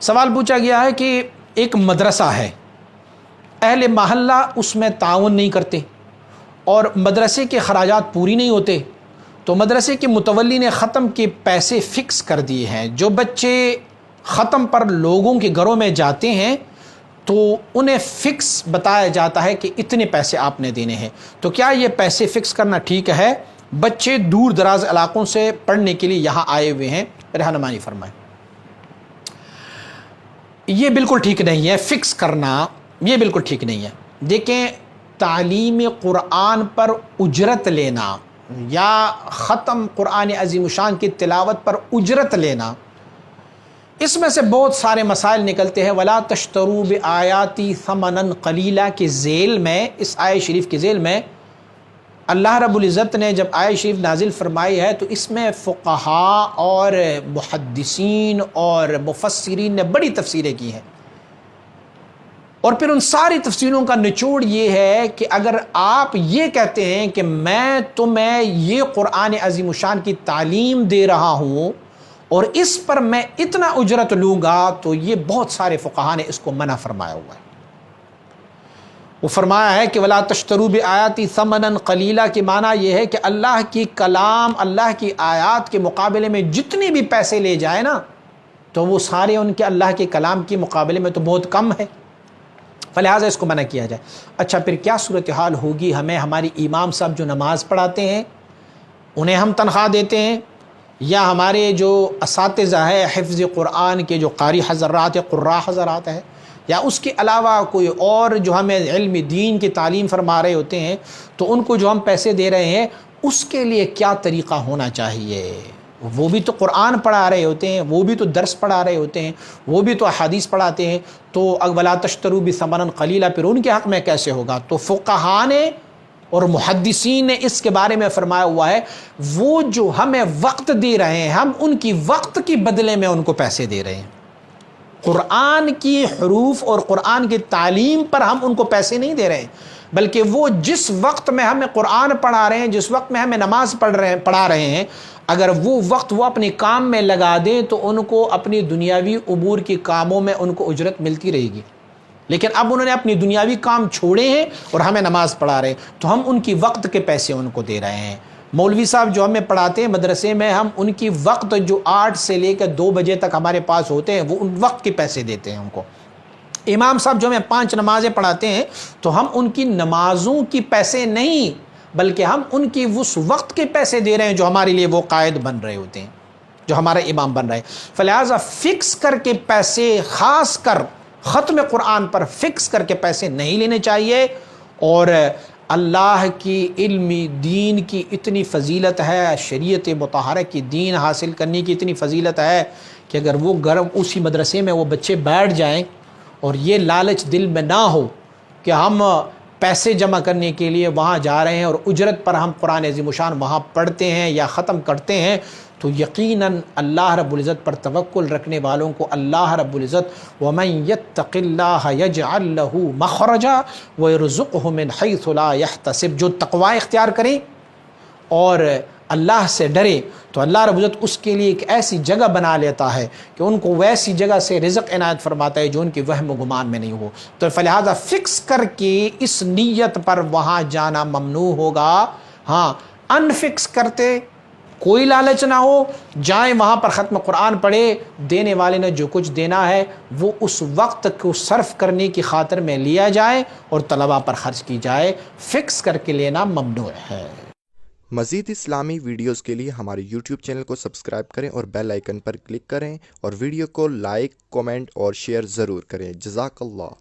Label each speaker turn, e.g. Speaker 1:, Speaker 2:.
Speaker 1: سوال پوچھا گیا ہے کہ ایک مدرسہ ہے، اہل محلہ اس میں تعاون نہیں کرتے اور مدرسے کے خراجات پوری نہیں ہوتے، تو مدرسے کے متولی نے ختم کے پیسے فکس کر دیے ہیں۔ جو بچے ختم پر لوگوں کے گھروں میں جاتے ہیں تو انہیں فکس بتایا جاتا ہے کہ اتنے پیسے آپ نے دینے ہیں۔ تو کیا یہ پیسے فکس کرنا ٹھیک ہے؟ بچے دور دراز علاقوں سے پڑھنے کے لیے یہاں آئے ہوئے ہیں، رہنمائی فرمائیں۔ یہ بالکل ٹھیک نہیں ہے، فکس کرنا یہ بالکل ٹھیک نہیں ہے۔ دیکھیں، تعلیم قرآن پر اجرت لینا یا ختم قرآن عظیم الشان کی تلاوت پر اجرت لینا، اس میں سے بہت سارے مسائل نکلتے ہیں۔ وَلَا تَشْتَرُوا بِآيَاتِي ثَمَنًا قَلِيلًا کے ذیل میں، اس آیت شریف کے ذیل میں اللہ رب العزت نے جب آیت شریف نازل فرمائی ہے تو اس میں فقہاء اور محدثین اور مفسرین نے بڑی تفسیریں کی ہیں، اور پھر ان ساری تفسیروں کا نچوڑ یہ ہے کہ اگر آپ یہ کہتے ہیں کہ میں تمہیں یہ قرآن عظیم الشان کی تعلیم دے رہا ہوں اور اس پر میں اتنا اجرت لوں گا، تو یہ بہت سارے فقہاء نے اس کو منع فرمایا ہوا ہے۔ وہ فرمایا ہے کہ وَلَا تَشْتَرُوا بِآيَاتِي ثَمَنًا قَلِيلًا کی معنی یہ ہے کہ اللہ کی کلام، اللہ کی آیات کے مقابلے میں جتنے بھی پیسے لے جائے نا، تو وہ سارے ان کے اللہ کے کلام کے مقابلے میں تو بہت کم ہے، فلہذا اس کو منع کیا جائے۔ اچھا، پھر کیا صورتحال ہوگی؟ ہمیں ہماری امام صاحب جو نماز پڑھاتے ہیں انہیں ہم تنخواہ دیتے ہیں، یا ہمارے جو اساتذہ ہے حفظ قرآن کے جو قاری حضرات ہیں، قراء حضرات ہیں، یا اس کے علاوہ کوئی اور جو ہمیں علم دین کی تعلیم فرما رہے ہوتے ہیں، تو ان کو جو ہم پیسے دے رہے ہیں اس کے لیے کیا طریقہ ہونا چاہیے؟ وہ بھی تو قرآن پڑھا رہے ہوتے ہیں، وہ بھی تو درس پڑھا رہے ہوتے ہیں، وہ بھی تو احادیث پڑھاتے ہیں، تو وَلَا تَشْتَرُوا بِثَمَنًا قَلِيلًا پھر ان کے حق میں کیسے ہوگا؟ تو فقہاء نے اور محدثین نے اس کے بارے میں فرمایا ہوا ہے، وہ جو ہمیں وقت دے رہے ہیں ہم ان کی وقت کی بدلے میں ان کو پیسے دے رہے ہیں۔ قرآن کی حروف اور قرآن کی تعلیم پر ہم ان کو پیسے نہیں دے رہے ہیں، بلکہ وہ جس وقت میں ہمیں قرآن پڑھا رہے ہیں، جس وقت میں ہمیں نماز پڑھا رہے ہیں، اگر وہ وقت وہ اپنے کام میں لگا دیں تو ان کو اپنی دنیاوی امور کے کاموں میں ان کو اجرت ملتی رہے گی۔ لیکن اب انہوں نے اپنی دنیاوی کام چھوڑے ہیں اور ہمیں نماز پڑھا رہے ہیں، تو ہم ان کی وقت کے پیسے ان کو دے رہے ہیں۔ مولوی صاحب جو ہمیں پڑھاتے ہیں مدرسے میں، ہم ان کی وقت جو 8 سے لے کر 2 بجے تک ہمارے پاس ہوتے ہیں، وہ ان وقت کے پیسے دیتے ہیں ان کو۔ امام صاحب جو ہمیں 5 نمازیں پڑھاتے ہیں، تو ہم ان کی نمازوں کی پیسے نہیں، بلکہ ہم ان کی اس وقت کے پیسے دے رہے ہیں جو ہمارے لیے وہ قائد بن رہے ہوتے ہیں، جو ہمارا امام بن رہے ہیں۔ فلہذا فکس کر کے پیسے، خاص کر ختم قرآن پر فکس کر کے پیسے نہیں لینے چاہیے۔ اور اللہ کی علمی دین کی اتنی فضیلت ہے، شریعت مطہرہ کی دین حاصل کرنے کی اتنی فضیلت ہے کہ اگر وہ اسی مدرسے میں وہ بچے بیٹھ جائیں اور یہ لالچ دل میں نہ ہو کہ ہم پیسے جمع کرنے کے لیے وہاں جا رہے ہیں اور اجرت پر ہم قرآن عظیم الشان وہاں پڑھتے ہیں یا ختم کرتے ہیں، تو یقیناً اللہ رب العزت پر توکل رکھنے والوں کو اللہ رب العزت وَمَن يَتَّقِ اللَّهَ يَجْعَلْ لَهُ مَخْرَجًا وَيَرْزُقْهُ مِنْ حَيْثُ لَا يَحْتَسِبُ، جو تقوی اختیار کریں اور اللہ سے ڈرے تو اللہ رب العزت اس کے لیے ایک ایسی جگہ بنا لیتا ہے کہ ان کو ویسی جگہ سے رزق عنایت فرماتا ہے جو ان کے وہم و گمان میں نہیں ہو۔ تو فلہذا فکس کر کے اس نیت پر وہاں جانا ممنوع ہوگا۔ ہاں، ان فکس کرتے کوئی لالچ نہ ہو، جائیں وہاں پر ختم قرآن پڑھے، دینے والے نے جو کچھ دینا ہے وہ اس وقت کو صرف کرنے کی خاطر میں لیا جائے اور طلباء پر خرچ کی جائے، فکس کر کے لینا ممنوع ہے۔
Speaker 2: مزید اسلامی ویڈیوز کے لیے ہمارے YouTube چینل کو سبسکرائب کریں اور بیل آئیکن پر کلک کریں، اور ویڈیو کو لائک، کومنٹ اور شیئر ضرور کریں۔ جزاک اللہ۔